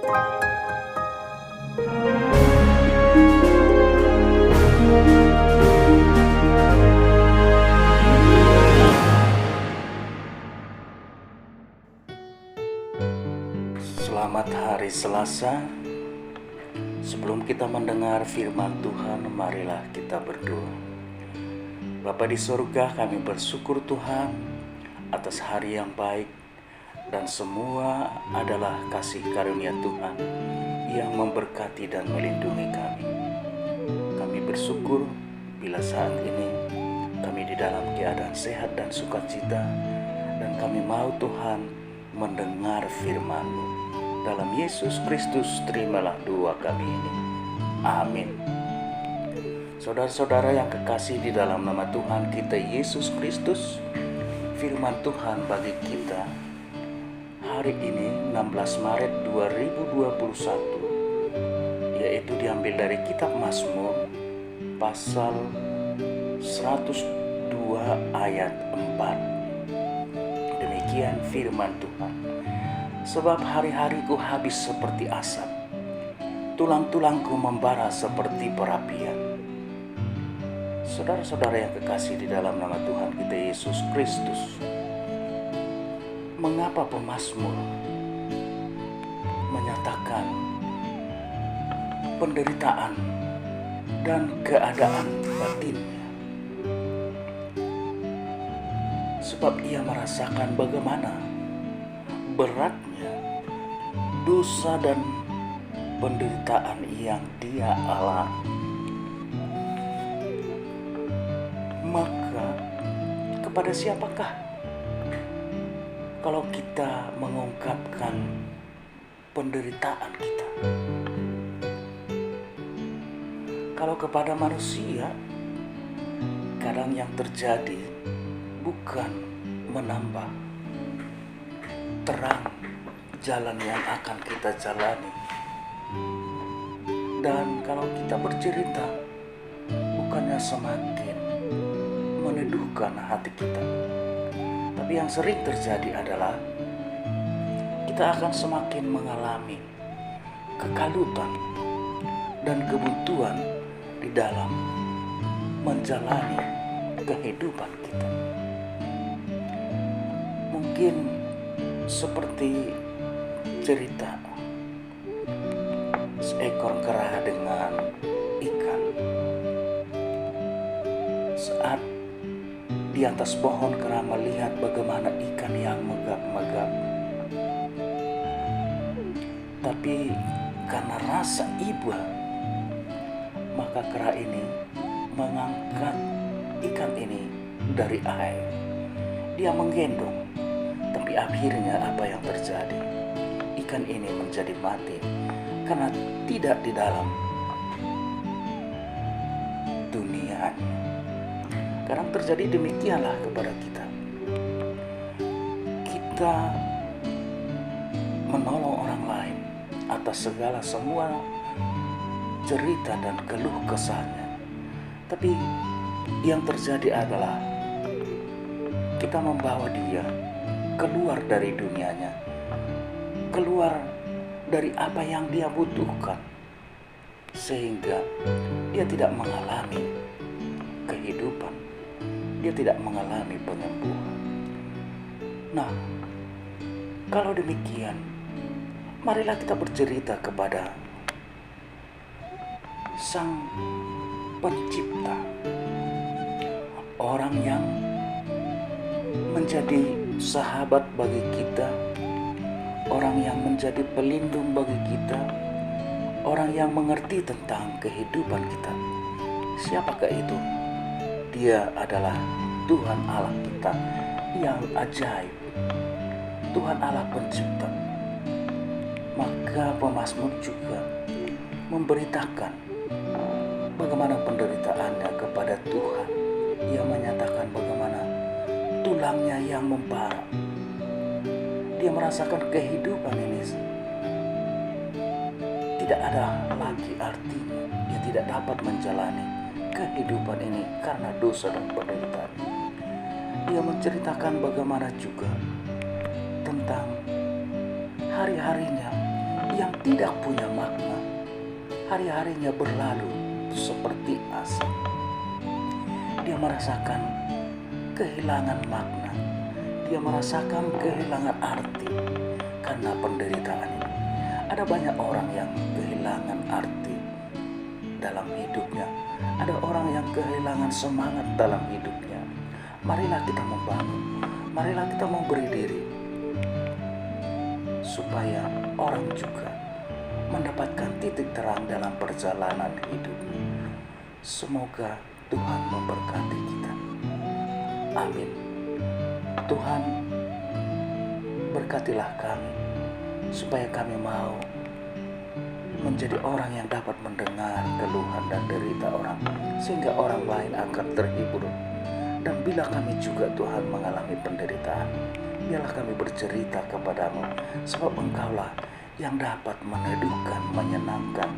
Selamat hari Selasa. Sebelum kita mendengar firman Tuhan, marilah kita berdoa. Bapa di surga, kami bersyukur Tuhan atas hari yang baik, dan semua adalah kasih karunia Tuhan yang memberkati dan melindungi kami. Kami bersyukur bila saat ini kami di dalam keadaan sehat dan sukacita, dan kami mau Tuhan mendengar firman-Mu. Dalam Yesus Kristus, terimalah doa kami ini. Amin. Saudara-saudara yang kekasih di dalam nama Tuhan kita Yesus Kristus, firman Tuhan bagi kita hari ini 16 Maret 2021, yaitu diambil dari kitab Mazmur pasal 102 ayat 4. Demikian firman Tuhan. Sebab hari-hariku habis seperti asap, tulang-tulangku membara seperti perapian. Saudara-saudara yang kekasih di dalam nama Tuhan kita Yesus Kristus, mengapa pemazmur menyatakan penderitaan dan keadaan batinnya? Sebab ia merasakan bagaimana beratnya dosa dan penderitaan yang dia alami. Maka kepada siapakah kalau kita mengungkapkan penderitaan kita? Kalau kepada manusia, kadang yang terjadi bukan menambah terang jalan yang akan kita jalani. Dan kalau kita bercerita, bukannya semakin meneduhkan hati kita, tapi yang sering terjadi adalah kita akan semakin mengalami kekalutan dan kebuntuan di dalam menjalani kehidupan kita. Mungkin seperti cerita seekor kera dengan ikan. Saat di atas pohon, kera melihat bagaimana ikan yang megap-megap. Tapi karena rasa iba, maka kera ini mengangkat ikan ini dari air. Dia menggendong, tapi akhirnya apa yang terjadi? Ikan ini menjadi mati karena tidak di dalam dunianya. Kadang terjadi demikianlah kepada kita. Kita menolong orang lain atas segala semua cerita dan keluh kesahnya, tapi yang terjadi adalah kita membawa dia keluar dari dunianya, keluar dari apa yang dia butuhkan, sehingga dia tidak mengalami kehidupan, dia tidak mengalami penyembuhan. Nah, kalau demikian, marilah kita bercerita kepada Sang Pencipta, orang yang menjadi sahabat bagi kita, orang yang menjadi pelindung bagi kita, orang yang mengerti tentang kehidupan kita. Siapakah itu? Dia adalah Tuhan Allah kita yang ajaib, Tuhan Allah Pencipta. Maka pemazmur juga memberitakan bagaimana penderitaannya kepada Tuhan. Ia menyatakan bagaimana tulangnya yang membara. Dia merasakan kehidupan ini tidak ada lagi artinya. Dia tidak dapat menjalani kehidupan ini karena dosa dan penderitaan. Dia menceritakan bagaimana juga tentang hari-harinya yang tidak punya makna. Hari-harinya berlalu seperti asap. Dia merasakan kehilangan makna. Dia merasakan kehilangan arti karena penderitaan ini. Ada banyak orang yang kehilangan arti dalam hidupnya. Ada orang yang kehilangan semangat dalam hidupnya. Marilah kita membangun. Marilah kita memberi diri supaya orang juga mendapatkan titik terang dalam perjalanan hidupnya. Semoga Tuhan memberkati kita. Amin. Tuhan, berkatilah kami supaya kami mau menjadi orang yang dapat mendengar keluhan dan derita orang, sehingga orang lain akan terhibur. Dan bila kami juga Tuhan mengalami penderitaan, biarlah kami bercerita kepadamu, sebab Engkaulah yang dapat meneduhkan, menyenangkan,